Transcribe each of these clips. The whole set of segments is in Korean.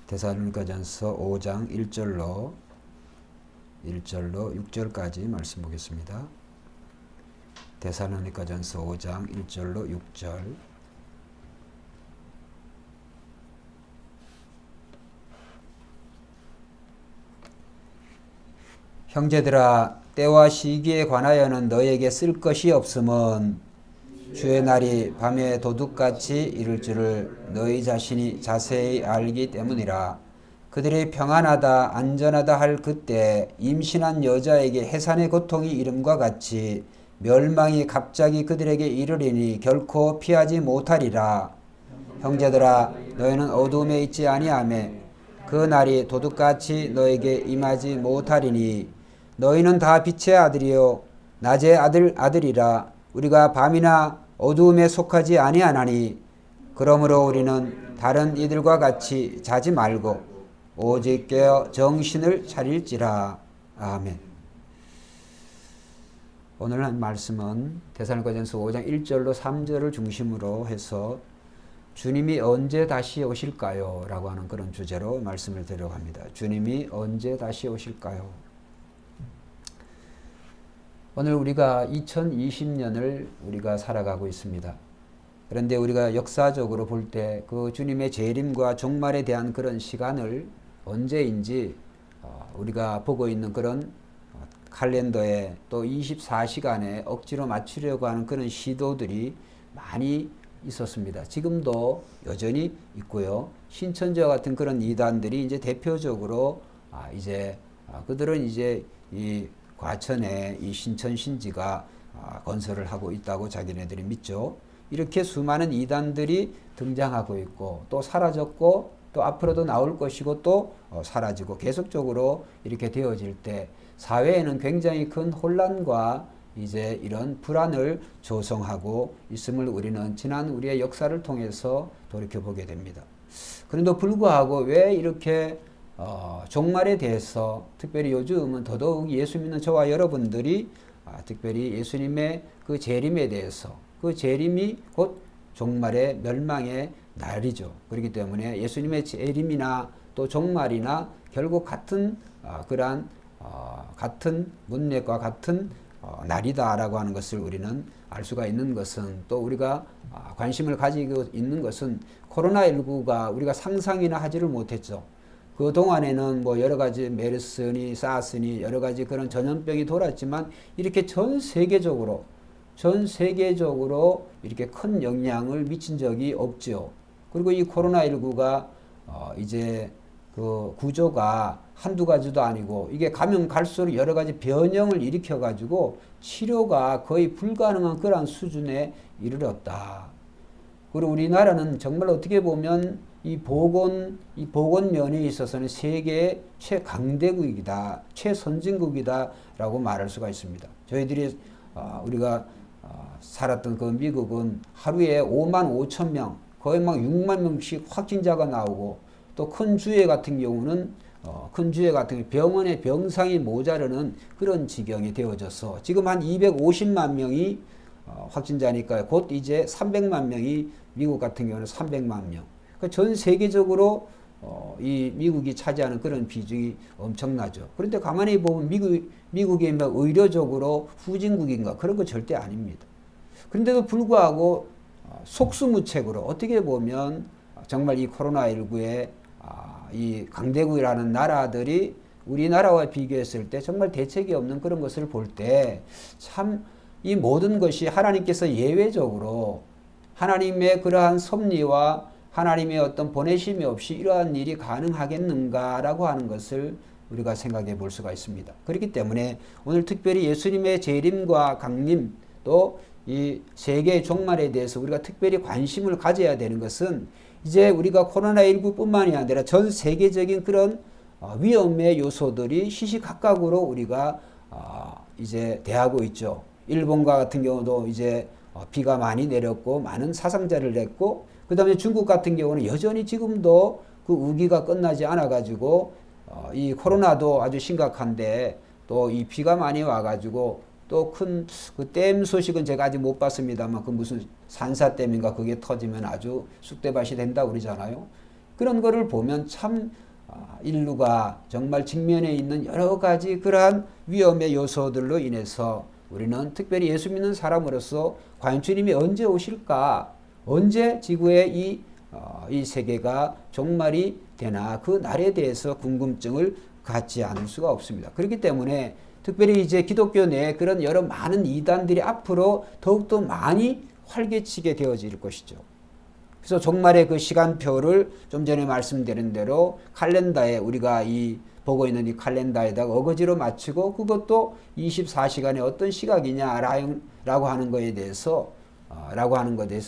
데살로니가전서 5장 1절로 6절까지 말씀 보겠습니다. 데살로니가전서 5장 1절로 6절. 형제들아, 때와 시기에 관하여는 너에게 쓸 것이 없음은 주의 날이 밤에 도둑같이 이를 줄을 너희 자신이 자세히 알기 때문이라. 그들이 평안하다 안전하다 할 그때 임신한 여자에게 해산의 고통이 이름과 같이 멸망이 갑자기 그들에게 이르리니 결코 피하지 못하리라. 형제들아, 너희는 어두움에 있지 아니하며 그 날이 도둑같이 너에게 임하지 못하리니 너희는 다 빛의 아들이요 낮의 아들이라. 우리가 밤이나 어두움에 속하지 아니하나니 그러므로 우리는 다른 이들과 같이 자지 말고 오직 깨어 정신을 차릴지라. 아멘. 오늘 한 말씀은 데살로니가전서 5장 1절로 3절을 중심으로 해서 주님이 언제 다시 오실까요? 라고 하는 그런 주제로 말씀을 드리려고 합니다. 주님이 언제 다시 오실까요? 오늘 우리가 2020년을 우리가 살아가고 있습니다. 그런데 우리가 역사적으로 볼 때 그 주님의 재림과 종말에 대한 그런 시간을 언제인지 우리가 보고 있는 그런 칼렌더에 또 24시간에 억지로 맞추려고 하는 그런 시도들이 많이 있었습니다. 지금도 여전히 있고요. 신천지와 같은 그런 이단들이 이제 대표적으로 그들은 이제 이 과천에 이 신천신지가 건설을 하고 있다고 자기네들이 믿죠. 이렇게 수많은 이단들이 등장하고 있고 또 사라졌고 또 앞으로도 나올 것이고 또 사라지고 계속적으로 이렇게 되어질 때 사회에는 굉장히 큰 혼란과 이제 이런 불안을 조성하고 있음을 우리는 지난 우리의 역사를 통해서 돌이켜보게 됩니다. 그런데도 불구하고 왜 이렇게 종말에 대해서 특별히 요즘은 더더욱 예수 믿는 저와 여러분들이 특별히 예수님의 그 재림에 대해서 그 재림이 곧 종말의 멸망의 날이죠. 그렇기 때문에 예수님의 재림이나 또 종말이나 결국 같은 그러한 같은 문맥과 같은 날이다라고 하는 것을 우리는 알 수가 있는 것은 또 우리가 관심을 가지고 있는 것은 코로나19가 우리가 상상이나 하지를 못했죠. 그 동안에는 뭐 여러 가지 메르스니 사스니 여러 가지 그런 전염병이 돌았지만 이렇게 전 세계적으로 이렇게 큰 영향을 미친 적이 없죠. 그리고 이 코로나19가 이제 그 구조가 한두 가지도 아니고 이게 가면 갈수록 여러 가지 변형을 일으켜 가지고 치료가 거의 불가능한 그런 수준에 이르렀다. 그리고 우리나라는 정말 어떻게 보면 이 보건 면에 있어서는 세계의 최강대국이다, 최선진국이다라고 말할 수가 있습니다. 저희들이 우리가 살았던 그 미국은 하루에 5만 5천 명, 거의 막 6만 명씩 확진자가 나오고 또 큰 주에 같은 경우는 병원에 병상이 모자르는 그런 지경이 되어져서 지금 한 250만 명이 확진자니까 곧 이제 300만 명이 미국 같은 경우는 300만 명. 그러니까 전 세계적으로 이 미국이 차지하는 그런 비중이 엄청나죠. 그런데 가만히 보면 미국이 뭐 의료적으로 후진국인가 그런 거 절대 아닙니다. 그런데도 불구하고 속수무책으로 어떻게 보면 정말 이 코로나19에 이 강대국이라는 나라들이 우리나라와 비교했을 때 정말 대책이 없는 그런 것을 볼 때 참 이 모든 것이 하나님께서 예외적으로 하나님의 그러한 섭리와 하나님의 어떤 보내심이 없이 이러한 일이 가능하겠는가라고 하는 것을 우리가 생각해 볼 수가 있습니다. 그렇기 때문에 오늘 특별히 예수님의 재림과 강림 또 이 세계의 종말에 대해서 우리가 특별히 관심을 가져야 되는 것은 이제 우리가 코로나19뿐만이 아니라 전 세계적인 그런 위험의 요소들이 시시각각으로 우리가 이제 대하고 있죠. 일본과 같은 경우도 이제 비가 많이 내렸고 많은 사상자를 냈고 그 다음에 중국 같은 경우는 여전히 지금도 그 우기가 끝나지 않아 가지고 이 코로나도 아주 심각한데 또 이 비가 많이 와 가지고 또 큰 그 댐 소식은 제가 아직 못 봤습니다만 그 무슨 산사댐인가 그게 터지면 아주 쑥대밭이 된다고 그러잖아요. 그런 거를 보면 참 인류가 정말 직면해 있는 여러 가지 그러한 위험의 요소들로 인해서 우리는 특별히 예수 믿는 사람으로서 과연 주님이 언제 오실까? 언제 지구의 이 세계가 종말이 되나? 그 날에 대해서 궁금증을 갖지 않을 수가 없습니다. 그렇기 때문에 특별히 이제 기독교 내에 그런 여러 많은 이단들이 앞으로 더욱더 많이 활개치게 되어질 것이죠. 그래서 종말의 그 시간표를 좀 전에 말씀드린 대로 칼렌다에 우리가 보고 있는 이 칼렌다에다가 어거지로 맞추고 그것도 24시간의 어떤 시각이냐라고 하는 것에 대해서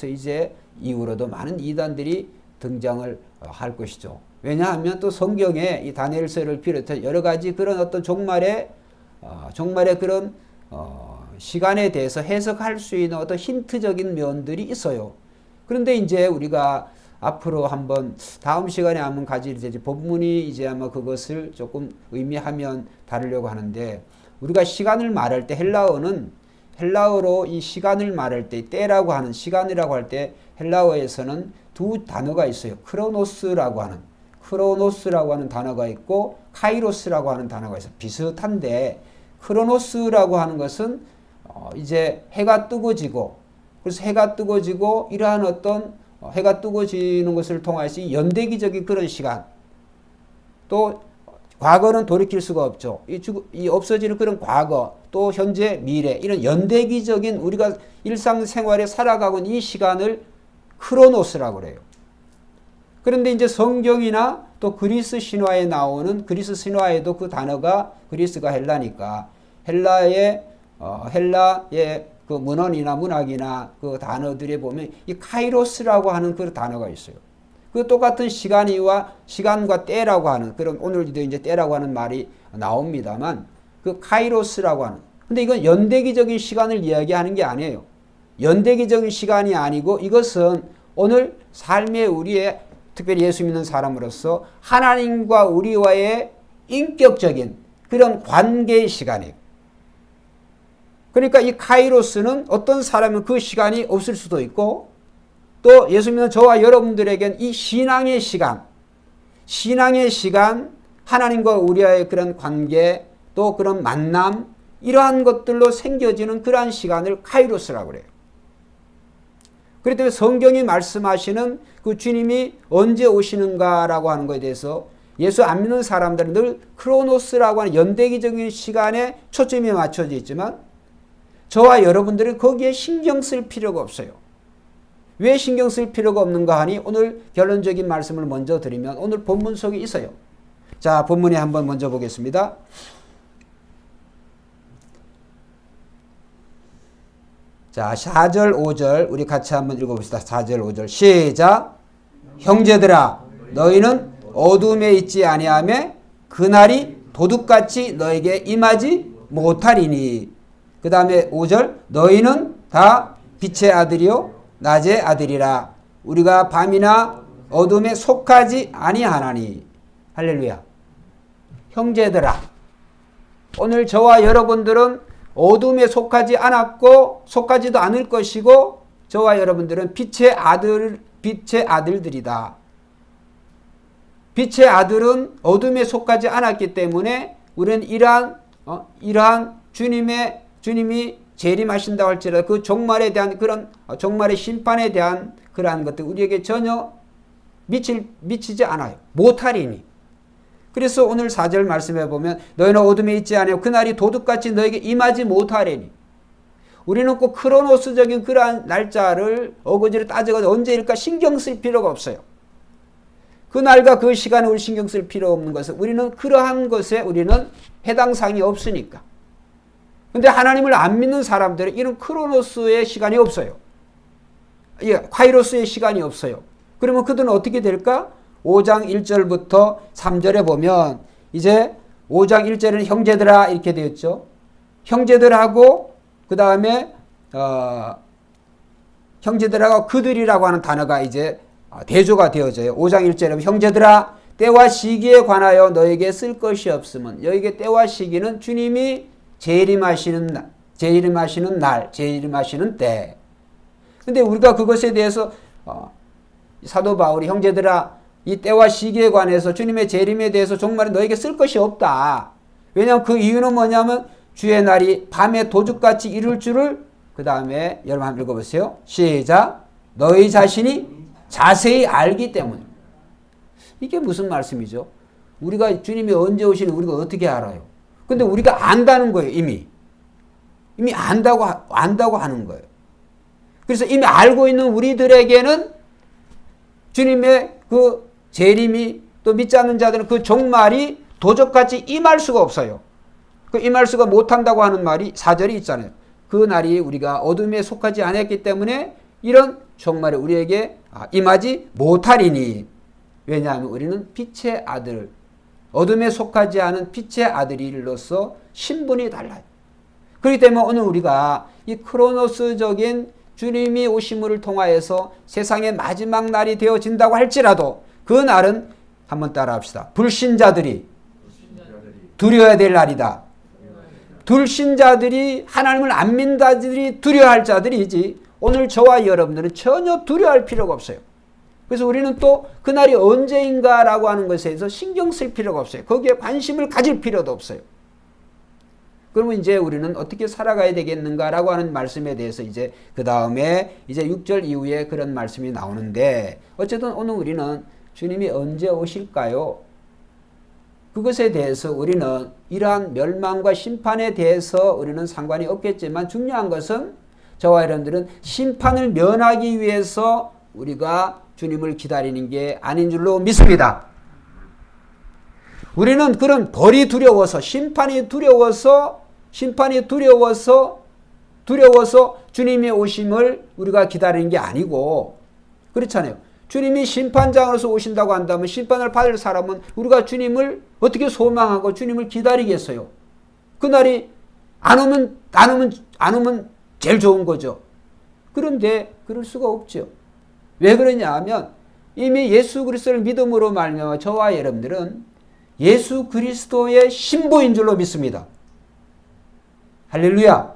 이제 이후로도 많은 이단들이 등장을 할 것이죠. 왜냐하면 또 성경에 이 다니엘서를 비롯해 여러 가지 그런 어떤 종말의 그런 시간에 대해서 해석할 수 있는 어떤 힌트적인 면들이 있어요. 그런데 이제 우리가 앞으로 한번 다음 시간에 한번 가질 본문이 이제 아마 그것을 조금 의미하면 다루려고 하는데, 우리가 시간을 말할 때 헬라어로 이 시간을 말할 때 때라고 하는 시간이라고 할 때 헬라어에서는 두 단어가 있어요. 크로노스라고 하는 단어가 있고 카이로스라고 하는 단어가 있어요. 비슷한데 크로노스라고 하는 것은 이제 해가 뜨고지고, 그래서 해가 뜨고지고 이러한 어떤 해가 뜨고지는 것을 통해서 연대기적인 그런 시간, 또 과거는 돌이킬 수가 없죠. 이 없어지는 그런 과거, 또 현재, 미래, 이런 연대기적인 우리가 일상생활에 살아가고 있는 이 시간을 크로노스라고 그래요. 그런데 이제 성경이나 또 그리스 신화에 나오는, 그리스 신화에도 그 단어가, 그리스가 헬라니까 헬라의 그 문헌이나 문학이나 그 단어들에 보면 이 카이로스라고 하는 그 단어가 있어요. 그 똑같은 시간과 때라고 하는, 그런 오늘도 이제 때라고 하는 말이 나옵니다만, 그 카이로스라고 하는, 근데 이건 연대기적인 시간을 이야기하는 게 아니에요. 연대기적인 시간이 아니고 이것은 오늘 삶의 우리의, 특별히 예수 믿는 사람으로서 하나님과 우리와의 인격적인 그런 관계의 시간이에요. 그러니까 이 카이로스는 어떤 사람은 그 시간이 없을 수도 있고, 또 예수 믿는 저와 여러분들에겐 이 신앙의 시간, 하나님과 우리와의 그런 관계, 또 그런 만남, 이러한 것들로 생겨지는 그러한 시간을 카이로스라고 그래요. 그렇기 때문에 성경이 말씀하시는 그 주님이 언제 오시는가라고 하는 것에 대해서 예수 안 믿는 사람들은 늘 크로노스라고 하는 연대기적인 시간에 초점이 맞춰져 있지만, 저와 여러분들은 거기에 신경 쓸 필요가 없어요. 왜 신경 쓸 필요가 없는가 하니, 오늘 결론적인 말씀을 먼저 드리면 오늘 본문 속에 있어요. 자, 본문에 한번 먼저 보겠습니다. 자, 4절 5절 우리 같이 한번 읽어봅시다. 4절 5절 시작. 형제들아, 너희는 어둠에 있지 아니하며 그날이 도둑같이 너에게 임하지 못하리니. 그 다음에 5절 너희는 다 빛의 아들이요 낮의 아들이라. 우리가 밤이나 어둠에 속하지 아니하나니. 할렐루야. 형제들아, 오늘 저와 여러분들은 어둠에 속하지 않았고 속하지도 않을 것이고, 저와 여러분들은 빛의 아들들이다. 빛의 아들은 어둠에 속하지 않았기 때문에 우리는 이러한 주님이 재림하신다고 할지라도 그 종말에 대한 그런 종말의 심판에 대한 그러한 것들 우리에게 전혀 미치지 않아요. 못하리니. 그래서 오늘 4절 말씀해 보면 너희는 어둠에 있지 아니하고 그날이 도둑같이 너에게 임하지 못하리니. 우리는 꼭 크로노스적인 그러한 날짜를 어거지로 따져가지고 언제일까 신경 쓸 필요가 없어요. 그날과 그 시간에 우리 신경 쓸 필요 없는 것은 우리는 그러한 것에 우리는 해당 사항이 없으니까. 근데 하나님을 안 믿는 사람들은 이런 크로노스의 시간이 없어요. 카이로스의 시간이 없어요. 그러면 그들은 어떻게 될까? 5장 1절부터 3절에 보면 이제 5장 1절에는 형제들아 이렇게 되었죠. 형제들하고 그 다음에 형제들하고 그들이라고 하는 단어가 이제 대조가 되어져요. 5장 1절에 형제들아 때와 시기에 관하여 너에게 쓸 것이 없으면, 여기에 때와 시기는 주님이 재림하시는 때. 근데 우리가 그것에 대해서 사도 바울이 형제들아 이 때와 시기에 관해서 주님의 재림에 대해서 종말에 너에게 쓸 것이 없다. 왜냐하면 그 이유는 뭐냐면 주의 날이 밤에 도둑같이 이룰 줄을 그 다음에 여러분 한번 읽어보세요. 시작. 너희 자신이 자세히 알기 때문에. 이게 무슨 말씀이죠? 우리가 주님이 언제 오시는 우리가 어떻게 알아요? 근데 우리가 안다는 거예요. 이미 안다고 하는 거예요. 그래서 이미 알고 있는 우리들에게는 주님의 그 재림이 또 믿지 않는 자들은 그 종말이 도적같이 임할 수가 없어요. 그 임할 수가 못한다고 하는 말이 4절이 있잖아요. 그 날이 우리가 어둠에 속하지 않았기 때문에 이런 종말이 우리에게 임하지 못하리니. 왜냐하면 우리는 빛의 아들, 어둠에 속하지 않은 빛의 아들이로서 신분이 달라요. 그렇기 때문에 오늘 우리가 이 크로노스적인 주님이 오심을 통하여서 세상의 마지막 날이 되어진다고 할지라도 그 날은 한번 따라합시다. 불신자들이 두려워야 될 날이다. 불신자들이 하나님을 안 믿는 자들이 두려워할 자들이지 오늘 저와 여러분들은 전혀 두려워할 필요가 없어요. 그래서 우리는 또 그날이 언제인가라고 하는 것에 대해서 신경 쓸 필요가 없어요. 거기에 관심을 가질 필요도 없어요. 그러면 이제 우리는 어떻게 살아가야 되겠는가라고 하는 말씀에 대해서 이제 그 다음에 이제 6절 이후에 그런 말씀이 나오는데 어쨌든 오늘 우리는 주님이 언제 오실까요? 그것에 대해서 우리는 이러한 멸망과 심판에 대해서 우리는 상관이 없겠지만 중요한 것은 저와 여러분들은 심판을 면하기 위해서 우리가 주님을 기다리는 게 아닌 줄로 믿습니다. 우리는 그런 벌이 두려워서 심판이 두려워서 주님의 오심을 우리가 기다리는 게 아니고 그렇잖아요. 주님이 심판장으로서 오신다고 한다면 심판을 받을 사람은 우리가 주님을 어떻게 소망하고 주님을 기다리겠어요? 그날이 안 오면 제일 좋은 거죠. 그런데 그럴 수가 없죠. 왜 그러냐 하면 이미 예수 그리스도를 믿음으로 말미암아 저와 여러분들은 예수 그리스도의 신부인 줄로 믿습니다. 할렐루야.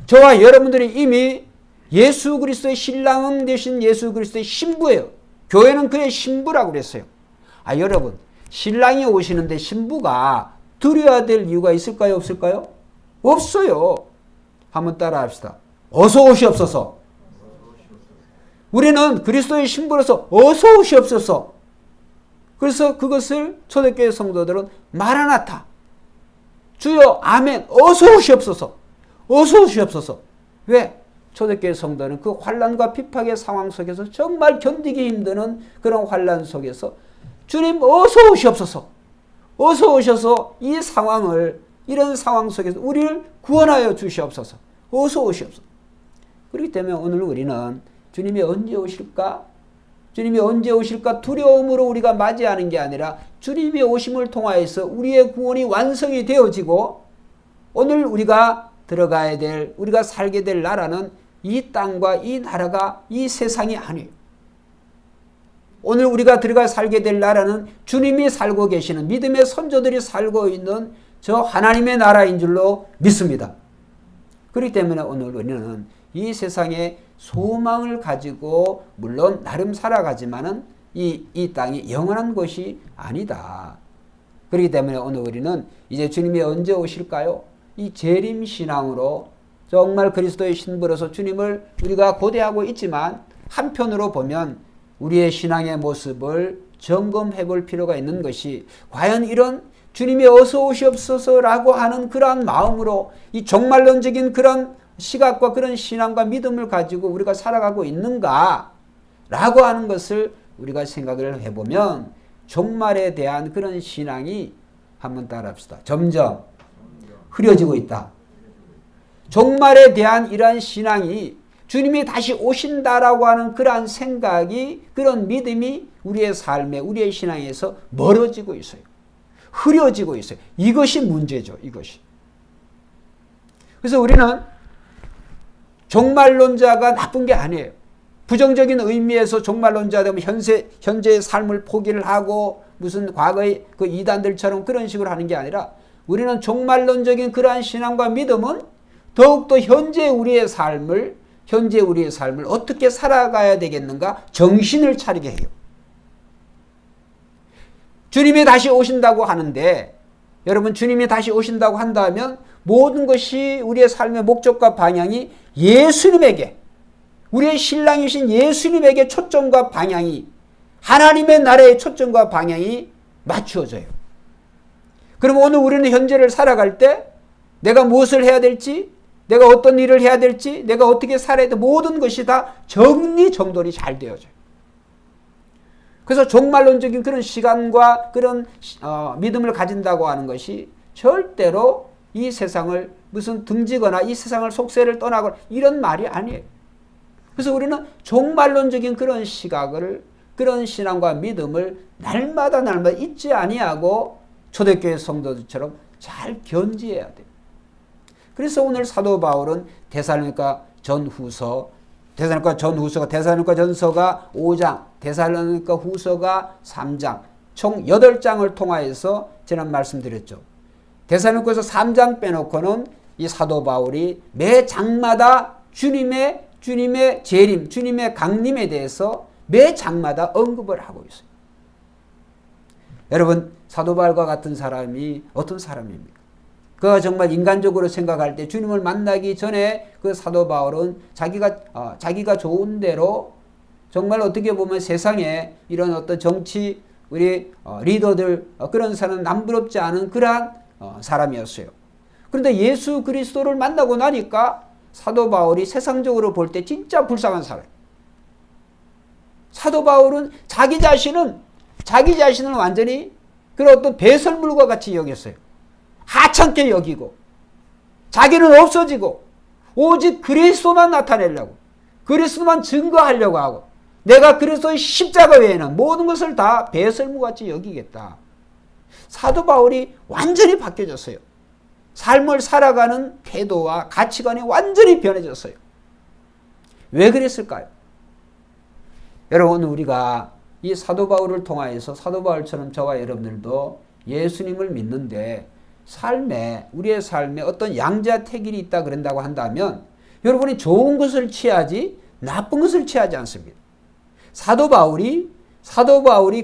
저와 여러분들이 이미 예수 그리스도의 신랑 되신 예수 그리스도의 신부예요. 교회는 그의 신부라고 그랬어요. 여러분 신랑이 오시는데 신부가 두려워야 될 이유가 있을까요? 없을까요? 없어요. 한번 따라 합시다. 어서 오시옵소서. 우리는 그리스도의 신부로서 어서 오시옵소서. 그래서 그것을 초대교회 성도들은 마라나타. 주여 아멘. 어서 오시옵소서. 어서 오시옵소서. 왜? 초대교회 성도는 그 환난과 핍박의 상황 속에서 정말 견디기 힘드는 그런 환난 속에서 주님 어서 오시옵소서. 어서 오셔서 이 상황을 이런 상황 속에서 우리를 구원하여 주시옵소서. 어서 오시옵소서. 그렇기 때문에 오늘 우리는 주님이 언제 오실까? 주님이 언제 오실까 두려움으로 우리가 맞이하는 게 아니라 주님의 오심을 통하여서 우리의 구원이 완성이 되어지고 오늘 우리가 들어가야 될 우리가 살게 될 나라는 이 땅과 이 나라가 이 세상이 아니에요. 오늘 우리가 들어가 살게 될 나라는 주님이 살고 계시는 믿음의 선조들이 살고 있는 저 하나님의 나라인 줄로 믿습니다. 그렇기 때문에 오늘 우리는 이 세상에 소망을 가지고 물론 나름 살아가지만은 이 땅이 영원한 것이 아니다. 그렇기 때문에 오늘 우리는 이제 주님이 언제 오실까요? 이 재림신앙으로 정말 그리스도의 신부로서 주님을 우리가 고대하고 있지만 한편으로 보면 우리의 신앙의 모습을 점검해 볼 필요가 있는 것이 과연 이런 주님이 어서 오시옵소서라고 하는 그러한 마음으로 이 종말론적인 그런 시각과 그런 신앙과 믿음을 가지고 우리가 살아가고 있는가 라고 하는 것을 우리가 생각을 해보면 종말에 대한 그런 신앙이 한번 따라합시다. 점점 흐려지고 있다. 종말에 대한 이러한 신앙이 주님이 다시 오신다라고 하는 그러한 생각이 그런 믿음이 우리의 삶에 우리의 신앙에서 멀어지고 있어요. 흐려지고 있어요. 이것이 문제죠. 이것이. 그래서 우리는 종말론자가 나쁜 게 아니에요. 부정적인 의미에서 종말론자 되면 현재의 삶을 포기를 하고 무슨 과거의 그 이단들처럼 그런 식으로 하는 게 아니라 우리는 종말론적인 그러한 신앙과 믿음은 더욱더 현재 우리의 삶을 어떻게 살아가야 되겠는가 정신을 차리게 해요. 주님이 다시 오신다고 하는데, 여러분 주님이 다시 오신다고 한다면 모든 것이 우리의 삶의 목적과 방향이 예수님에게, 우리의 신랑이신 예수님에게 초점과 방향이, 하나님의 나라의 초점과 방향이 맞추어져요. 그럼 오늘 우리는 현재를 살아갈 때 내가 무엇을 해야 될지, 내가 어떤 일을 해야 될지, 내가 어떻게 살아야 될지 모든 것이 다 정리정돈이 잘 되어져요. 그래서 종말론적인 그런 시간과 그런 믿음을 가진다고 하는 것이 절대로 이 세상을 무슨 등지거나 이 세상을 속세를 떠나거나 이런 말이 아니에요. 그래서 우리는 종말론적인 그런 시각을, 그런 신앙과 믿음을 날마다 잊지 아니하고 초대교회 성도들처럼 잘 견지해야 돼요. 그래서 오늘 사도 바울은 데살로니가 전후서가 데살로니가 전서가 5장, 데살로니가 후서가 3장, 총 8장을 통하여서 지난 말씀드렸죠. 데살로니가서 3장 빼놓고는 이 사도 바울이 매 장마다 주님의 재림, 주님의 강림에 대해서 매 장마다 언급을 하고 있어요. 여러분, 사도 바울과 같은 사람이 어떤 사람입니까? 그가 정말 인간적으로 생각할 때 주님을 만나기 전에 그 사도 바울은 자기가 좋은 대로 정말 어떻게 보면 세상에 이런 어떤 정치, 우리 리더들, 그런 사람 남부럽지 않은 그러한 사람이었어요. 그런데 예수 그리스도를 만나고 나니까 사도 바울이 세상적으로 볼 때 진짜 불쌍한 사람. 사도 바울은 자기 자신을 완전히 그런 어떤 배설물과 같이 여겼어요. 하찮게 여기고 자기는 없어지고 오직 그리스도만 나타내려고, 그리스도만 증거하려고 하고, 내가 그리스도의 십자가 외에는 모든 것을 다 배설물같이 여기겠다. 사도 바울이 완전히 바뀌어졌어요. 삶을 살아가는 태도와 가치관이 완전히 변해졌어요. 왜 그랬을까요? 여러분, 우리가 이 사도 바울을 통하여서 사도 바울처럼 저와 여러분들도 예수님을 믿는데 우리의 삶에 어떤 양자택일이 있다 그런다고 한다면 여러분이 좋은 것을 취하지 나쁜 것을 취하지 않습니다. 사도 바울이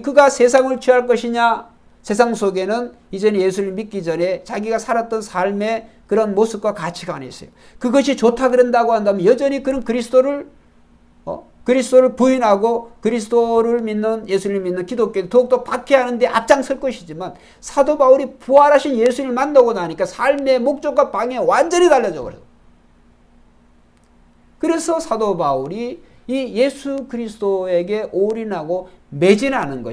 그가 세상을 취할 것이냐, 세상 속에는 이전에 예수를 믿기 전에 자기가 살았던 삶의 그런 모습과 가치관이 있어요. 그것이 좋다 그런다고 한다면 여전히 그런 그리스도를 부인하고 그리스도를 믿는, 예수를 믿는 기독교는 더욱더 박해하는데 앞장설 것이지만, 사도 바울이 부활하신 예수를 만나고 나니까 삶의 목적과 방향이 완전히 달라져 버려요. 그래서 사도 바울이 이 예수 그리스도에게 올인하고 매진하는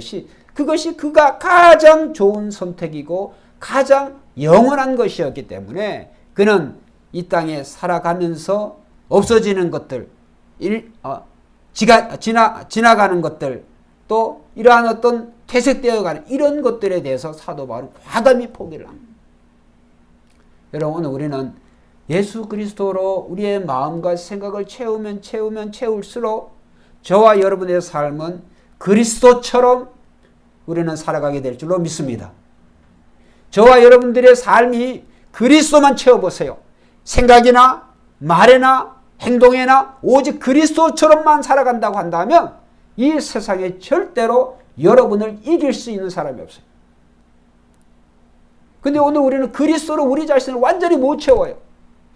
그것이 그가 가장 좋은 선택이고 가장 영원한 것이었기 때문에 그는 이 땅에 살아가면서 없어지는 것들, 지나가는 것들, 또 이러한 어떤 퇴색되어가는 이런 것들에 대해서 사도 바울은 과감히 포기를 합니다. 여러분, 오늘 우리는 예수 그리스도로 우리의 마음과 생각을 채울수록 저와 여러분의 삶은 그리스도처럼 우리는 살아가게 될 줄로 믿습니다. 저와 여러분들의 삶이 그리스도만 채워보세요. 생각이나 말에나 행동에나 오직 그리스도처럼만 살아간다고 한다면 이 세상에 절대로 여러분을 이길 수 있는 사람이 없어요. 근데 오늘 우리는 그리스도로 우리 자신을 완전히 못 채워요.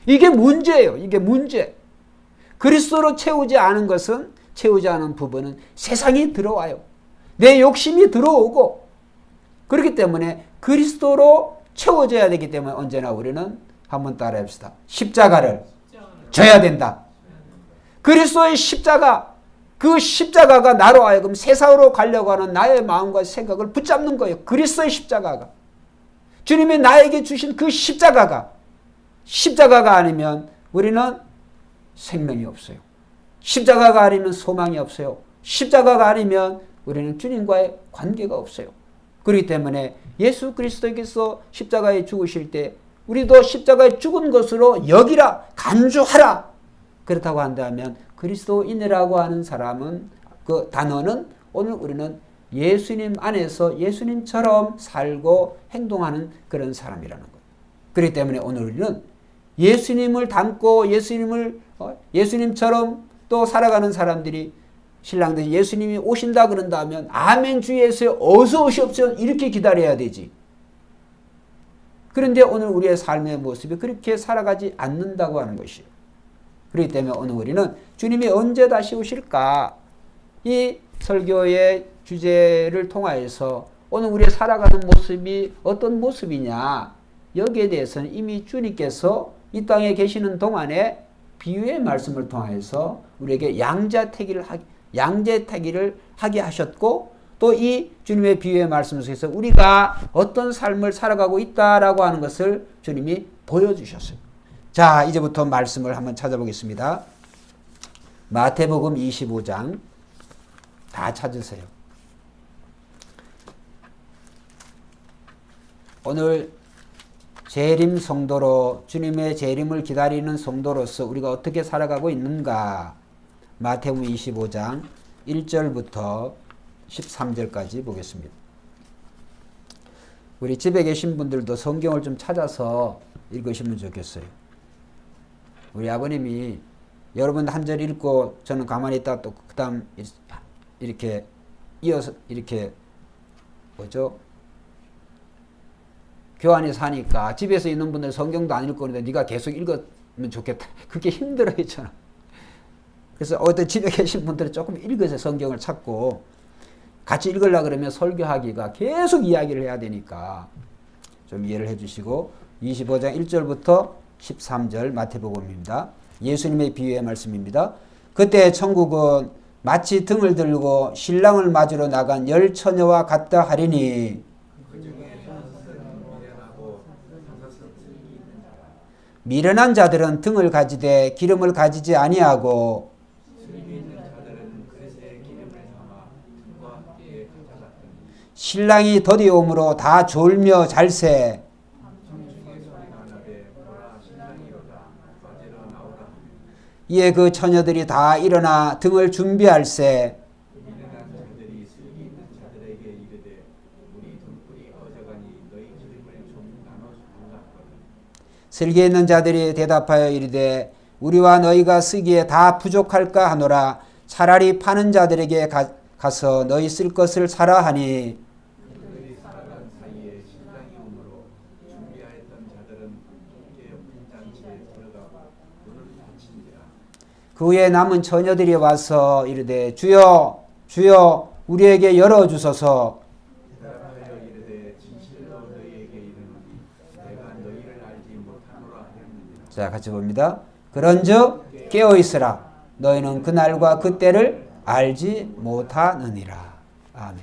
이게 문제예요. 이게 문제. 그리스도로 채우지 않은 부분은 세상이 들어와요. 내 욕심이 들어오고, 그렇기 때문에 그리스도로 채워져야 되기 때문에 언제나 우리는 한번 따라해 봅시다. 십자가를 져야 된다. 그리스도의 십자가, 그 십자가가 나로 하여금 세상으로 가려고 하는 나의 마음과 생각을 붙잡는 거예요. 그리스도의 십자가가. 주님이 나에게 주신 그 십자가가 아니면 우리는 생명이 없어요. 십자가가 아니면 소망이 없어요. 십자가가 아니면 우리는 주님과의 관계가 없어요. 그렇기 때문에 예수 그리스도께서 십자가에 죽으실 때 우리도 십자가에 죽은 것으로 여기라, 간주하라. 그렇다고 한다면 그리스도인이라고 하는 그 단어는 오늘 우리는 예수님 안에서 예수님처럼 살고 행동하는 그런 사람이라는 것. 그렇기 때문에 오늘 우리는 예수님을 닮고 예수님처럼 또 살아가는 사람들이 신랑들이 예수님이 오신다 그런다면 아멘 주 예수여 어서 오시옵소서 이렇게 기다려야 되지. 그런데 오늘 우리의 삶의 모습이 그렇게 살아가지 않는다고 하는 것이에요. 그렇기 때문에 오늘 우리는 주님이 언제 다시 오실까? 이 설교의 주제를 통하여서 오늘 우리의 살아가는 모습이 어떤 모습이냐? 여기에 대해서는 이미 주님께서 이 땅에 계시는 동안에 비유의 말씀을 통해서 우리에게 양자택일을 하게 하셨고 또 이 주님의 비유의 말씀 속에서 우리가 어떤 삶을 살아가고 있다라고 하는 것을 주님이 보여주셨어요. 자, 이제부터 말씀을 한번 찾아보겠습니다. 마태복음 25장 다 찾으세요. 오늘 재림 성도로 주님의 재림을 기다리는 성도로서 우리가 어떻게 살아가고 있는가? 마태복음 25장 1절부터 13절까지 보겠습니다. 우리 집에 계신 분들도 성경을 좀 찾아서 읽으시면 좋겠어요. 우리 아버님이 여러분 한 절 읽고 저는 가만히 있다 또 그 다음 이렇게 이어서 이렇게 뭐죠? 교환이 사니까 집에서 있는 분들 성경도 안 읽고 있는데 네가 계속 읽으면 좋겠다. 그게 힘들어 했잖아. 그래서 어떤 집에 계신 분들은 조금 읽으세요. 성경을 찾고 같이 읽으려고 그러면 설교하기가 계속 이야기를 해야 되니까 좀 이해를 해주시고 25장 1절부터 13절 마태복음입니다. 예수님의 비유의 말씀입니다. 그때 천국은 마치 등을 들고 신랑을 맞으러 나간 10 처녀와 같다 하리니 미련한 자들은 등을 가지되 기름을 가지지 아니하고 신랑이 더디오므로 다 졸며 잘세 이에 그 처녀들이 다 일어나 등을 준비할세 슬기에 있는 자들이 대답하여 이르되 우리와 너희가 쓰기에 다 부족할까 하노라. 차라리 파는 자들에게 가서 너희 쓸 것을 사라 하니 그 후에 남은 처녀들이 와서 이르되 주여 주여 우리에게 열어주소서. 자, 같이 봅니다. 그런즉 깨어있으라. 너희는 그날과 그때를 알지 못하느니라. 아멘.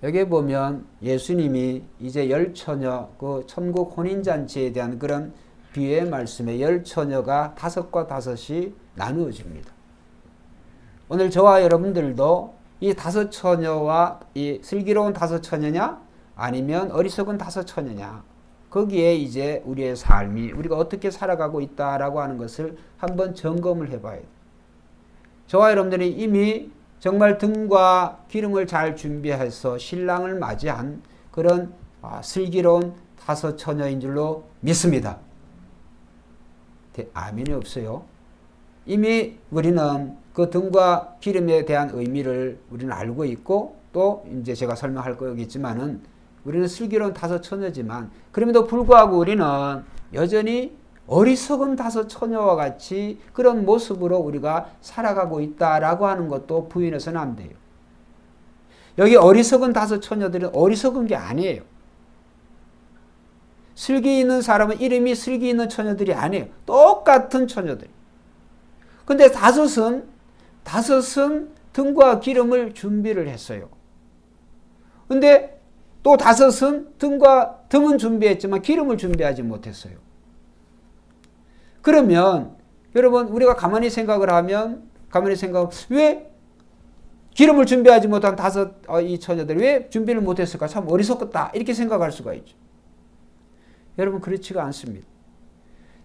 여기 보면 예수님이 이제 10 처녀, 그 천국 혼인잔치에 대한 그런 비유의 말씀에 10 처녀가 5과 5이 나누어집니다. 오늘 저와 여러분들도 이 5 처녀와 이 슬기로운 5 처녀냐 아니면 어리석은 5 처녀냐 거기에 이제 우리의 삶이 우리가 어떻게 살아가고 있다라고 하는 것을 한번 점검을 해봐야 돼요. 저와 여러분들이 이미 정말 등과 기름을 잘 준비해서 신랑을 맞이한 그런 슬기로운 5 처녀인 줄로 믿습니다. 아멘이 없어요. 이미 우리는 그 등과 기름에 대한 의미를 우리는 알고 있고 또 이제 제가 설명할 거겠지만은 우리는 슬기로운 5 처녀지만 그럼에도 불구하고 우리는 여전히 어리석은 5 처녀와 같이 그런 모습으로 우리가 살아가고 있다라고 하는 것도 부인해서는 안 돼요. 여기 어리석은 5 처녀들은 어리석은 게 아니에요. 슬기 있는 사람은 이름이 슬기 있는 처녀들이 아니에요. 똑같은 처녀들. 근데 5은 등과 기름을 준비를 했어요. 근데 또 5은 등은 준비했지만 기름을 준비하지 못했어요. 그러면 여러분 우리가 가만히 생각을 하면 왜 기름을 준비하지 못한 5 이 처녀들이 왜 준비를 못했을까? 참 어리석었다 이렇게 생각할 수가 있죠. 여러분 그렇지가 않습니다.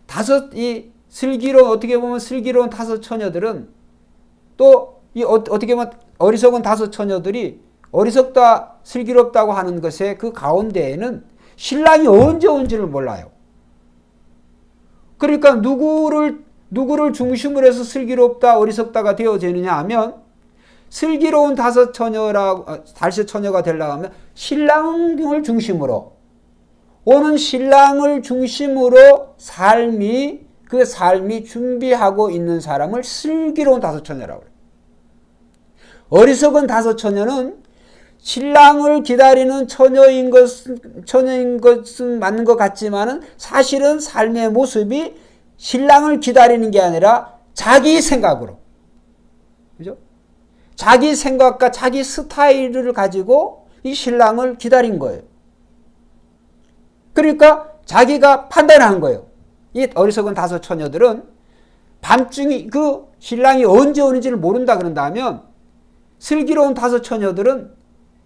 5 이 슬기로운 어떻게 보면 슬기로운 5 처녀들은 또 이 어떻게 보면 어리석은 5 처녀들이 어리석다 슬기롭다고 하는 것에 그 가운데에는 신랑이 언제 온지를 몰라요. 그러니까 누구를 누구를 중심으로 해서 슬기롭다 어리석다가 되어지느냐 하면 슬기로운 다섯 처녀가 되려고 하면 신랑을 중심으로 오는 신랑을 중심으로 그 삶이 준비하고 있는 사람을 슬기로운 다섯 처녀라고 해요. 어리석은 다섯 처녀는 신랑을 기다리는 처녀인 것은 맞는 것 같지만은 사실은 삶의 모습이 신랑을 기다리는 게 아니라 자기 생각으로, 그죠? 자기 생각과 자기 스타일을 가지고 이 신랑을 기다린 거예요. 그러니까 자기가 판단한 거예요. 이 어리석은 다섯 처녀들은 밤중에 그 신랑이 언제 오는지를 모른다 그런다면 슬기로운 다섯 처녀들은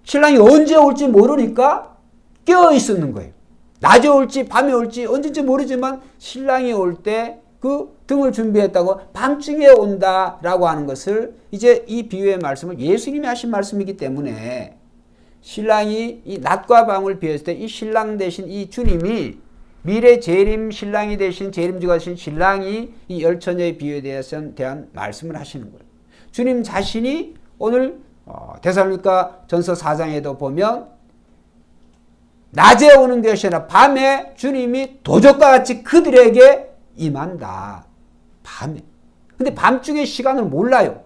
신랑이 언제 올지 모르니까 깨어 있었는 거예요. 낮에 올지 밤에 올지 언제인지 모르지만 신랑이 올 때 그 등을 준비했다고 밤중에 온다라고 하는 것을 이제 이 비유의 말씀을 예수님이 하신 말씀이기 때문에 신랑이 이 낮과 밤을 비했을 때 이 신랑 대신 이 주님이 미래 재림 신랑이 되신 재림주가 되신 신랑이 이 열 처녀의 비유에 대한 말씀을 하시는 거예요. 주님 자신이 오늘 데살로니가 전서 4장에도 보면 낮에 오는 것이 아니라 밤에 주님이 도적과 같이 그들에게 임한다. 밤에. 근데 밤중에 시간을 몰라요.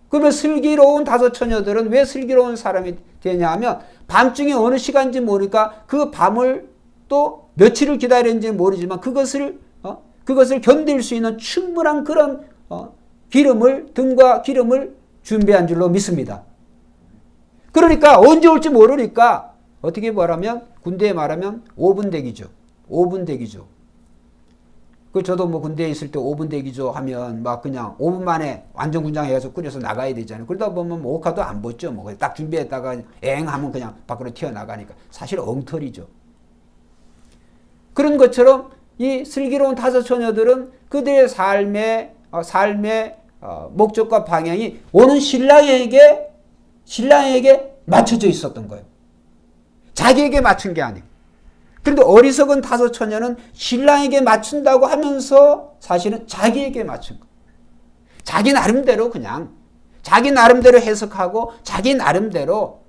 그러면 슬기로운 다섯 처녀들은 왜 슬기로운 사람이 되냐 하면 밤중에 어느 시간인지 모르니까 그 밤을 또 며칠을 기다렸는지 모르지만 그것을 견딜 수 있는 충분한 그런 등과 기름을 준비한 줄로 믿습니다. 그러니까 언제 올지 모르니까 어떻게 말하면 군대에 말하면 5분 대기죠. 5분 대기죠. 저도 군대에 있을 때 5분 대기죠 하면 그냥 5분 만에 완전 군장해서 끓여서 나가야 되잖아요. 그러다 보면 옷가도 안 벗죠. 딱 준비했다가 엥 하면 그냥 밖으로 튀어나가니까 사실 엉터리죠. 그런 것처럼 이 슬기로운 다섯 처녀들은 그들의 삶의 목적과 방향이 오는 신랑에게 맞춰져 있었던 거예요. 자기에게 맞춘 게 아니고. 그런데 어리석은 다섯 처녀는 신랑에게 맞춘다고 하면서 사실은 자기에게 맞춘 거예요. 자기 나름대로 자기 나름대로 해석하고 자기 나름대로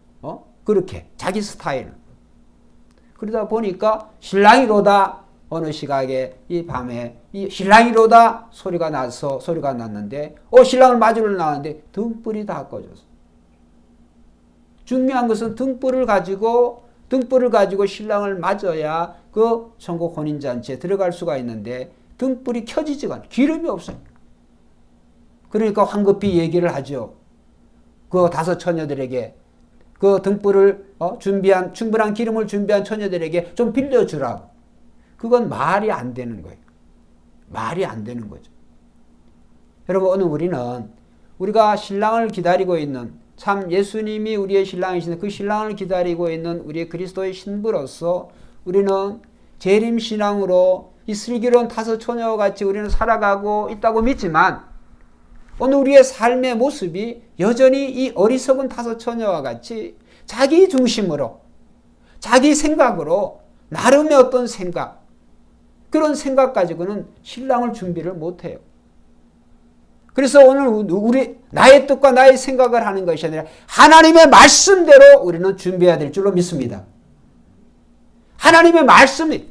그렇게 자기 스타일. 그러다 보니까 신랑이로다 어느 시각에 이 밤에 이 신랑이로다 소리가 났는데 신랑을 맞으러 나왔는데 등불이 다 꺼졌어. 중요한 것은 등불을 가지고 신랑을 맞아야 그 천국 혼인잔치에 들어갈 수가 있는데 등불이 켜지지가 않아요. 기름이 없어요. 그러니까 황급히 얘기를 하죠. 그 다섯 처녀들에게 그 등불을 충분한 기름을 준비한 처녀들에게 좀 빌려주라고. 그건 말이 안 되는 거예요. 말이 안 되는 거죠. 여러분 오늘 우리가 신랑을 기다리고 있는 참 예수님이 우리의 신랑이신데 그 신랑을 기다리고 있는 우리의 그리스도의 신부로서 우리는 재림신앙으로 이 슬기로운 다섯 처녀와 같이 우리는 살아가고 있다고 믿지만 오늘 우리의 삶의 모습이 여전히 이 어리석은 다섯 처녀와 같이 자기 중심으로 자기 생각으로 나름의 어떤 생각 그런 생각 가지고는 신랑을 준비를 못해요. 그래서 오늘 나의 뜻과 나의 생각을 하는 것이 아니라 하나님의 말씀대로 우리는 준비해야 될 줄로 믿습니다. 하나님의 말씀이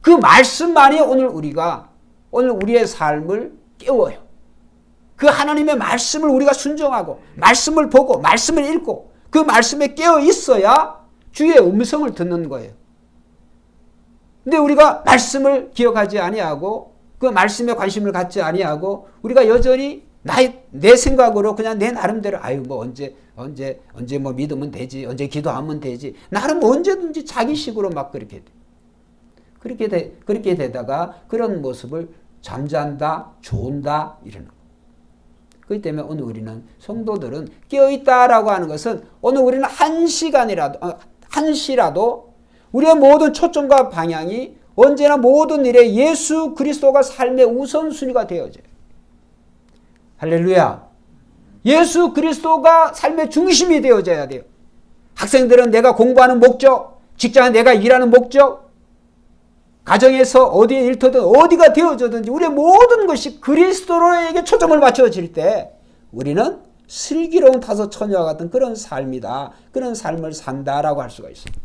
그 말씀만이 오늘 우리의 삶을 깨워요. 그 하나님의 말씀을 우리가 순종하고 말씀을 보고 말씀을 읽고 그 말씀에 깨어 있어야 주의 음성을 듣는 거예요. 근데 우리가 말씀을 기억하지 아니하고 그 말씀에 관심을 갖지 아니하고 우리가 여전히 내 생각으로 그냥 내 나름대로 언제 믿으면 되지, 언제 기도하면 되지, 나름 언제든지 자기식으로 막 그렇게 돼. 그렇게 되다가 그런 모습을 잠잔다, 좋은다 이러는 거예요. 그렇기 때문에 오늘 우리는 성도들은 깨어있다라고 하는 것은 오늘 우리는 한시라도 우리의 모든 초점과 방향이 언제나 모든 일에 예수 그리스도가 삶의 우선순위가 되어져요. 할렐루야. 예수 그리스도가 삶의 중심이 되어져야 돼요. 학생들은 내가 공부하는 목적, 직장은 내가 일하는 목적, 가정에서 어디에 일터든 어디가 되어져든지 우리의 모든 것이 그리스도로에게 초점을 맞춰질 때 우리는 슬기로운 다섯 처녀와 같은 그런 삶이다. 그런 삶을 산다라고 할 수가 있습니다.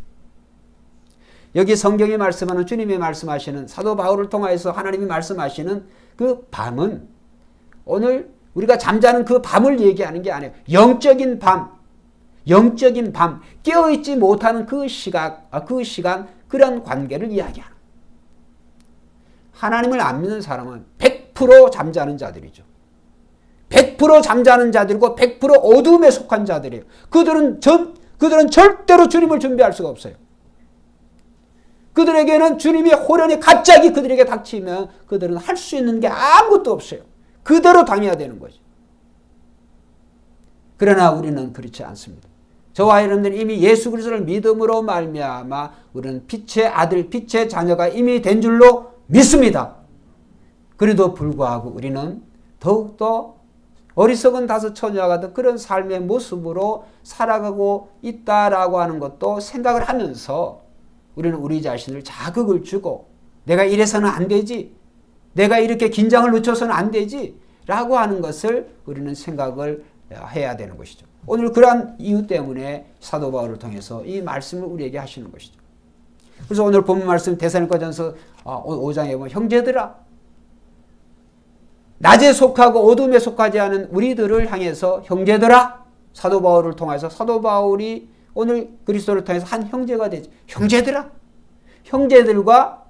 여기 성경이 말씀하는 주님이 말씀하시는 사도 바울을 통해서 하나님이 말씀하시는 그 밤은 오늘 우리가 잠자는 그 밤을 얘기하는 게 아니에요. 영적인 밤, 깨어있지 못하는 그 시간, 그런 관계를 이야기하는. 하나님을 안 믿는 사람은 100% 잠자는 자들이죠. 100% 잠자는 자들이고 100% 어둠에 속한 자들이에요. 그들은 절대로 주님을 준비할 수가 없어요. 그들에게는 주님의 호련이 갑자기 그들에게 닥치면 그들은 할 수 있는 게 아무것도 없어요. 그대로 당해야 되는 거죠. 그러나 우리는 그렇지 않습니다. 저와 여러분들은 이미 예수 그리스도를 믿음으로 말미암아 우리는 빛의 아들, 빛의 자녀가 이미 된 줄로 믿습니다. 그래도 불구하고 우리는 더욱더 어리석은 다섯 처녀와 같은 그런 삶의 모습으로 살아가고 있다라고 하는 것도 생각을 하면서 우리는 우리 자신을 자극을 주고 내가 이래서는 안 되지, 내가 이렇게 긴장을 늦춰서는 안 되지 라고 하는 것을 우리는 생각을 해야 되는 것이죠. 오늘 그러한 이유 때문에 사도 바울을 통해서 이 말씀을 우리에게 하시는 것이죠. 그래서 오늘 본문 말씀 데살로니가전서 5장에 보면 형제들아, 낮에 속하고 어둠에 속하지 않은 우리들을 향해서 형제들아, 사도 바울을 통해서 사도 바울이 오늘 그리스도를 통해서 한 형제가 되죠. 형제들아, 형제들과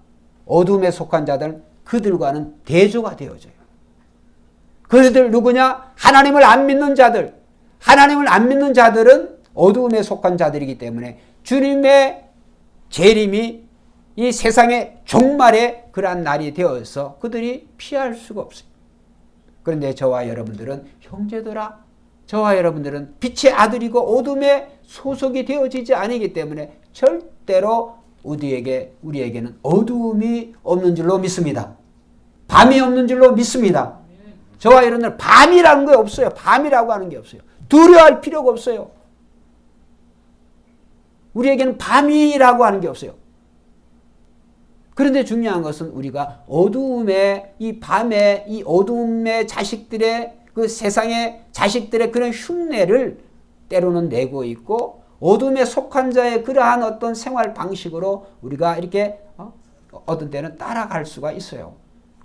어둠에 속한 자들, 그들과는 대조가 되어져요. 그들들 누구냐? 하나님을 안 믿는 자들. 하나님을 안 믿는 자들은 어둠에 속한 자들이기 때문에 주님의 재림이 이 세상의 종말에 그러한 날이 되어서 그들이 피할 수가 없어요. 그런데 저와 여러분들은 형제들아, 저와 여러분들은 빛의 아들이고 어둠에 소속이 되어지지 않기 때문에 절대로 우리에게는 어두움이 없는 줄로 믿습니다. 밤이 없는 줄로 믿습니다. 저와 여러분들은 밤이라는 게 없어요. 밤이라고 하는 게 없어요. 두려워할 필요가 없어요. 우리에게는 밤이라고 하는 게 없어요. 그런데 중요한 것은 우리가 어두움에, 이 밤에, 이 어두움의 자식들의 그 세상의 자식들의 그런 흉내를 때로는 내고 있고 어둠에 속한 자의 그러한 어떤 생활 방식으로 우리가 이렇게 어떤 때는 따라갈 수가 있어요.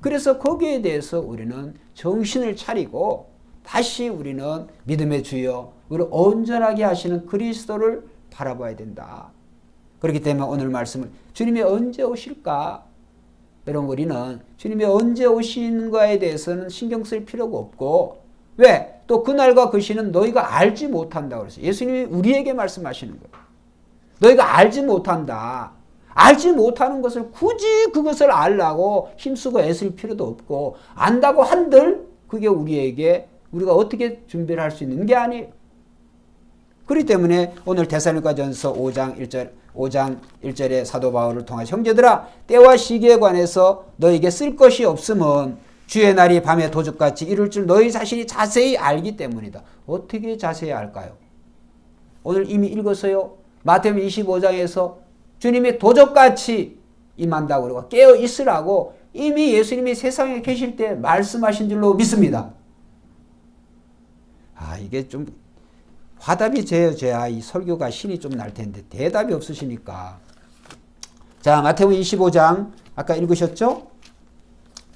그래서 거기에 대해서 우리는 정신을 차리고 다시 우리는 믿음의 주여, 우리를 온전하게 하시는 그리스도를 바라봐야 된다. 그렇기 때문에 오늘 말씀을 주님이 언제 오실까? 여러분, 우리는 주님이 언제 오시는 거에 대해서는 신경 쓸 필요가 없고, 왜? 또 그날과 그 시는 너희가 알지 못한다고 그랬어요. 예수님이 우리에게 말씀하시는 거예요. 너희가 알지 못한다. 알지 못하는 것을 굳이 그것을 알라고 힘쓰고 애쓸 필요도 없고, 안다고 한들 그게 우리가 어떻게 준비를 할 수 있는 게 아니에요. 그렇기 때문에 오늘 데살로니가전서 5장 1절에 사도 바울을 통해서 형제들아, 때와 시기에 관해서 너에게 쓸 것이 없음은 주의 날이 밤에 도적같이 이룰 줄 너희 자신이 자세히 알기 때문이다. 어떻게 자세히 알까요? 오늘 이미 읽었어요. 마태복음 25장에서 주님이 도적같이 임한다고 그러고 깨어 있으라고 이미 예수님이 세상에 계실 때 말씀하신 줄로 믿습니다. 이게 좀 화답이 돼야 이 설교가 신이 좀 날 텐데 대답이 없으시니까. 자, 마태복음 25장 아까 읽으셨죠?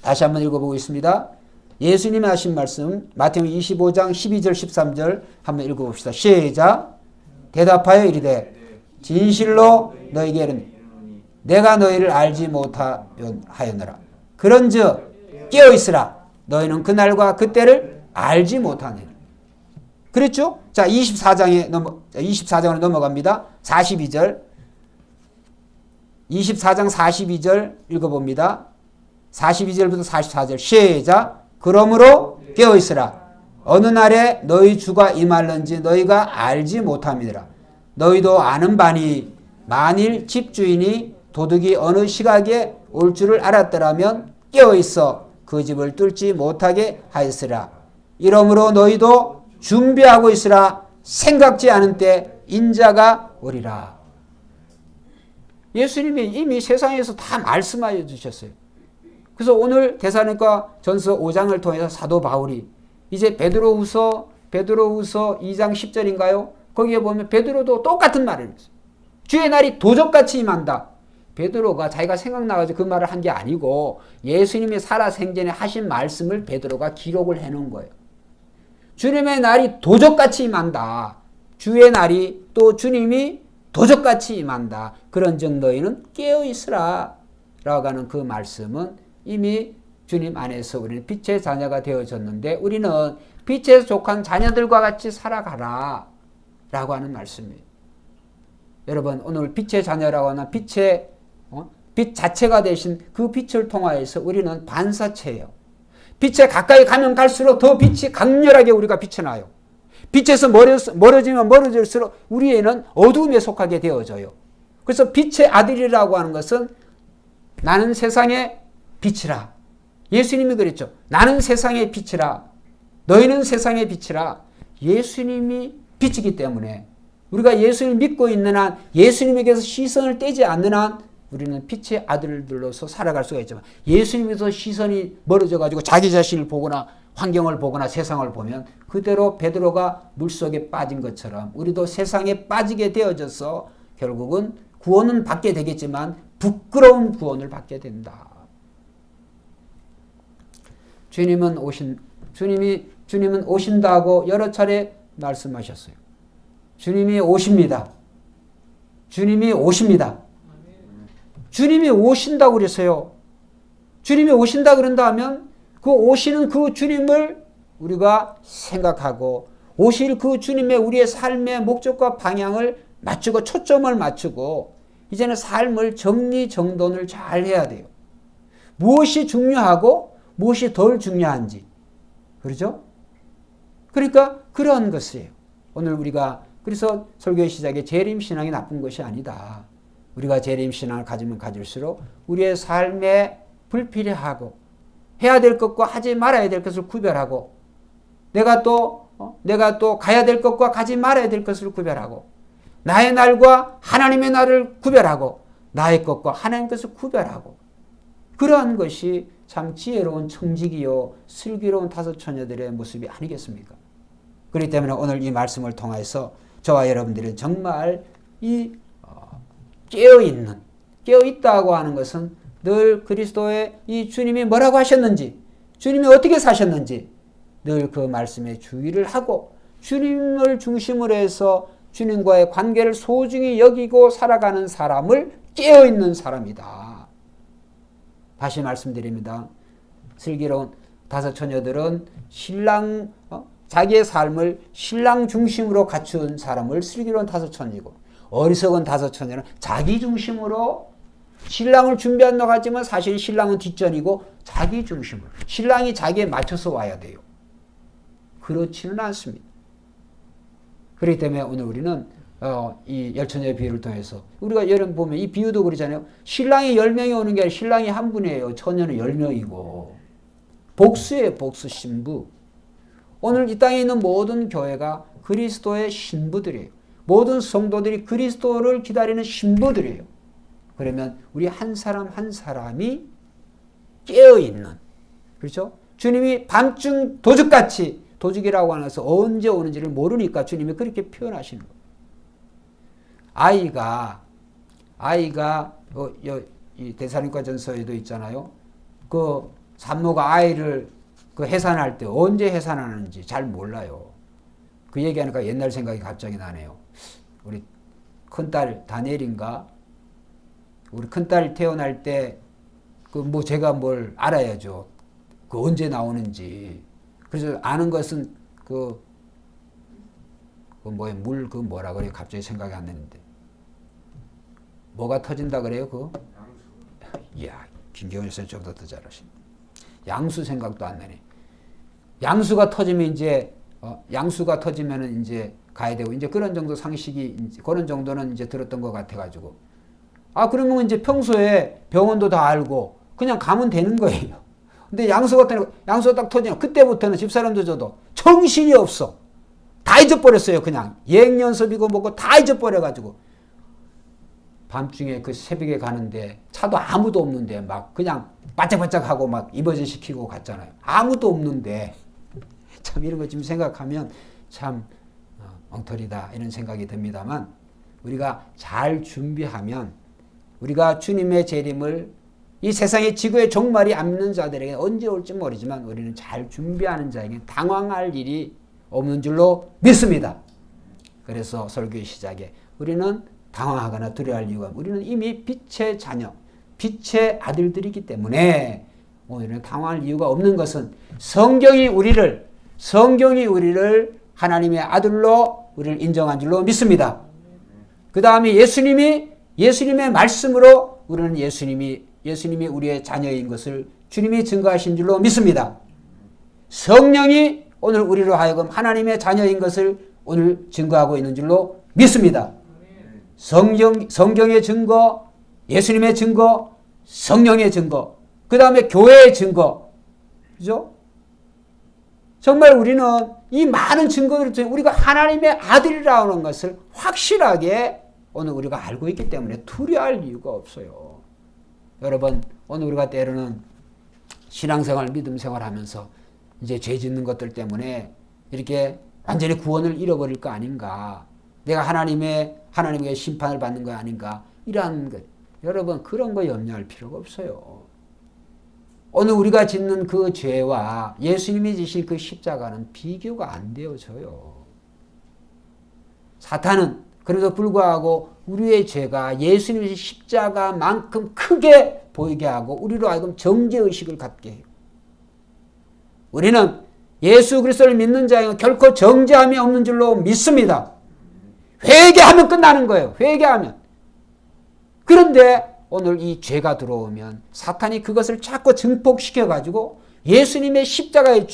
다시 한번 읽어보겠습니다. 예수님이 하신 말씀 마태복음 25장 12절 13절 한번 읽어봅시다. 시작. 대답하여 이르되 진실로 너희에게 이르노니 내가 너희를 알지 못하였노라. 그런즉 깨어있으라. 너희는 그날과 그때를 알지 못하느니라. 그랬죠? 자, 24장으로 넘어갑니다. 42절. 24장 42절 읽어봅니다. 42절부터 44절 시작. 그러므로 깨어있으라. 어느 날에 너희 주가 임할는지 너희가 알지 못함이니라. 너희도 아는 바니 만일 집주인이 도둑이 어느 시각에 올 줄을 알았더라면 깨어있어 그 집을 뚫지 못하게 하였으라. 이러므로 너희도 준비하고 있으라. 생각지 않은 때 인자가 오리라. 예수님이 이미 세상에서 다 말씀하여 주셨어요. 그래서 오늘 데살로니가 전서 5장을 통해서 사도 바울이 이제 베드로후서 2장 10절인가요? 거기에 보면 베드로도 똑같은 말을 했어요. 주의 날이 도적같이 임한다. 베드로가 자기가 생각나가지고 그 말을 한 게 아니고 예수님이 살아생전에 하신 말씀을 베드로가 기록을 해놓은 거예요. 주님의 날이 도적같이 임한다. 주의 날이 또 주님이 도적같이 임한다. 그런즉 너희는 깨어있으라 라고 하는 그 말씀은 이미 주님 안에서 우리는 빛의 자녀가 되어졌는데 우리는 빛에 속한 자녀들과 같이 살아가라 라고 하는 말씀이에요. 여러분 오늘 빛의 자녀라고 하는 빛 자체가 되신 그 빛을 통하여서 우리는 반사체예요. 빛에 가까이 가면 갈수록 더 빛이 강렬하게 우리가 비춰나요. 빛에서 멀어지면 멀어질수록 우리에는 어두움에 속하게 되어져요. 그래서 빛의 아들이라고 하는 것은 나는 세상의 빛이라. 예수님이 그랬죠. 나는 세상의 빛이라. 너희는 세상의 빛이라. 예수님이 빛이기 때문에 우리가 예수님을 믿고 있는 한 예수님에게서 시선을 떼지 않는 한 우리는 빛의 아들들로서 살아갈 수가 있지만 예수님에서 시선이 멀어져 가지고 자기 자신을 보거나 환경을 보거나 세상을 보면 그대로 베드로가 물속에 빠진 것처럼 우리도 세상에 빠지게 되어져서 결국은 구원은 받게 되겠지만 부끄러운 구원을 받게 된다. 주님은 오신다고 여러 차례 말씀하셨어요. 주님이 오십니다. 주님이 오십니다. 주님이 오신다고 그랬어요. 주님이 오신다 그런다 하면 그 오시는 그 주님을 우리가 생각하고 오실 그 주님의 우리의 삶의 목적과 방향을 맞추고 초점을 맞추고 이제는 삶을 정리정돈을 잘 해야 돼요. 무엇이 중요하고 무엇이 덜 중요한지. 그렇죠? 그러니까 그런 것이에요. 오늘 우리가 그래서 설교의 시작에 재림신앙이 나쁜 것이 아니다. 우리가 재림신앙을 가지면 가질수록 우리의 삶에 불필요하고 해야 될 것과 하지 말아야 될 것을 구별하고 내가 또 가야 될 것과 가지 말아야 될 것을 구별하고 나의 날과 하나님의 날을 구별하고 나의 것과 하나님의 것을 구별하고 그러한 것이 참 지혜로운 청지기요 슬기로운 다섯 처녀들의 모습이 아니겠습니까? 그렇기 때문에 오늘 이 말씀을 통해서 저와 여러분들은 정말 이 깨어있다고 하는 것은 늘 그리스도의 이 주님이 뭐라고 하셨는지 주님이 어떻게 사셨는지 늘 그 말씀에 주의를 하고 주님을 중심으로 해서 주님과의 관계를 소중히 여기고 살아가는 사람을 깨어있는 사람이다. 다시 말씀드립니다. 슬기로운 다섯 처녀들은 자기의 삶을 신랑 중심으로 갖춘 사람을 슬기로운 다섯 처녀이고 어리석은 다섯 처녀는 자기 중심으로 신랑을 준비한다고 하지만 사실 신랑은 뒷전이고 자기 중심으로 신랑이 자기에 맞춰서 와야 돼요. 그렇지는 않습니다. 그렇기 때문에 오늘 우리는 이 열처녀의 비유를 통해서 우리가 여러분 보면 이 비유도 그러잖아요. 신랑이 10명이 오는 게 아니라 신랑이 한 분이에요. 처녀는 10명이고 복수예요. 복수 신부. 오늘 이 땅에 있는 모든 교회가 그리스도의 신부들이에요. 모든 성도들이 그리스도를 기다리는 신부들이에요. 그러면 우리 한 사람 한 사람이 깨어있는, 그렇죠? 주님이 밤중 도둑이라고 하는 것은 언제 오는지를 모르니까 주님이 그렇게 표현하시는 거예요. 아이가 이 데살로니가 전서에도 있잖아요. 그 산모가 아이를 해산할 때 언제 해산하는지 잘 몰라요. 그 얘기하니까 옛날 생각이 갑자기 나네요. 우리 큰딸 다니엘인가? 우리 큰딸 태어날 때 제가 뭘 알아야죠. 언제 나오는지. 그래서 아는 것은 뭐라 그래요? 갑자기 생각이 안 나는데. 뭐가 터진다 그래요? 이야, 김경일 선생 좀더 잘하시네. 양수 생각도 안 나네. 양수가 터지면 이제 가야 되고, 이제 그런 정도 상식이, 그런 정도는 이제 들었던 것 같아가지고. 그러면 이제 평소에 병원도 다 알고, 그냥 가면 되는 거예요. 근데 양수가 딱 터지면, 그때부터는 집사람도 저도 정신이 없어. 다 잊어버렸어요, 그냥. 예행연습이고 뭐고 다 잊어버려가지고. 밤중에 그 새벽에 가는데 차도 아무도 없는데 막 그냥 바짝바짝하고 막 입어제 시키고 갔잖아요. 아무도 없는데 참 이런 거 지금 생각하면 참 엉터리다 이런 생각이 듭니다만 우리가 잘 준비하면 우리가 주님의 재림을 이 세상의 지구의 종말이 안 믿는 자들에게 언제 올지 모르지만 우리는 잘 준비하는 자에게 당황할 일이 없는 줄로 믿습니다. 그래서 설교의 시작에 우리는 당황하거나 두려워할 이유가 우리는 이미 빛의 자녀, 빛의 아들들이기 때문에 오늘은 당황할 이유가 없는 것은 성경이 우리를 하나님의 아들로 우리를 인정한 줄로 믿습니다. 그 다음에 예수님의 말씀으로 우리는 예수님이 우리의 자녀인 것을 주님이 증거하신 줄로 믿습니다. 성령이 오늘 우리로 하여금 하나님의 자녀인 것을 오늘 증거하고 있는 줄로 믿습니다. 성경의 증거, 예수님의 증거, 성령의 증거, 그 다음에 교회의 증거, 그죠? 정말 우리는 이 많은 증거들을 통해 우리가 하나님의 아들이라는 것을 확실하게 오늘 우리가 알고 있기 때문에 두려워할 이유가 없어요. 여러분, 오늘 우리가 때로는 신앙생활, 믿음생활 하면서 이제 죄 짓는 것들 때문에 이렇게 완전히 구원을 잃어버릴 거 아닌가. 내가 하나님의 심판을 받는 거 아닌가. 이러한 것. 여러분, 그런 거 염려할 필요가 없어요. 오늘 우리가 짓는 그 죄와 예수님이 지신 그 십자가는 비교가 안 되어져요. 사탄은 그래도 불구하고 우리의 죄가 예수님의 십자가만큼 크게 보이게 하고 우리로 하여금 정죄의식을 갖게 해요. 우리는 예수 그리스도를 믿는 자에게 결코 정죄함이 없는 줄로 믿습니다. 회개하면 끝나는 거예요. 회개하면. 그런데 오늘 이 죄가 들어오면 사탄이 그것을 자꾸 증폭시켜가지고 예수님의 십자가의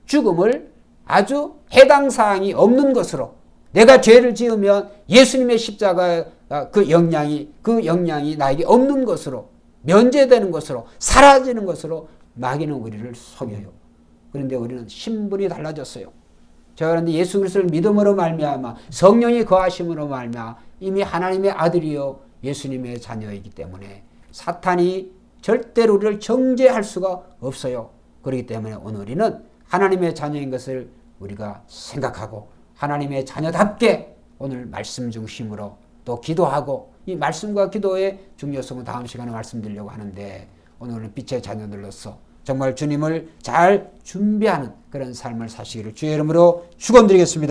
죽음을 아주 해당 사항이 없는 것으로 내가 죄를 지으면 예수님의 십자가의 그 영향이 나에게 없는 것으로 면제되는 것으로 사라지는 것으로 마귀는 우리를 속여요. 그런데 우리는 신분이 달라졌어요. 제가 그런데 예수 그리스도를 믿음으로 말미암아 성령이 거하심으로 말미암아 이미 하나님의 아들이요 예수님의 자녀이기 때문에 사탄이 절대로 우리를 정죄할 수가 없어요. 그렇기 때문에 오늘 우리는 하나님의 자녀인 것을 우리가 생각하고 하나님의 자녀답게 오늘 말씀 중심으로 또 기도하고 이 말씀과 기도의 중요성은 다음 시간에 말씀드리려고 하는데 오늘은 빛의 자녀들로서 정말 주님을 잘 준비하는 그런 삶을 사시기를 주의 이름으로 축원드리겠습니다.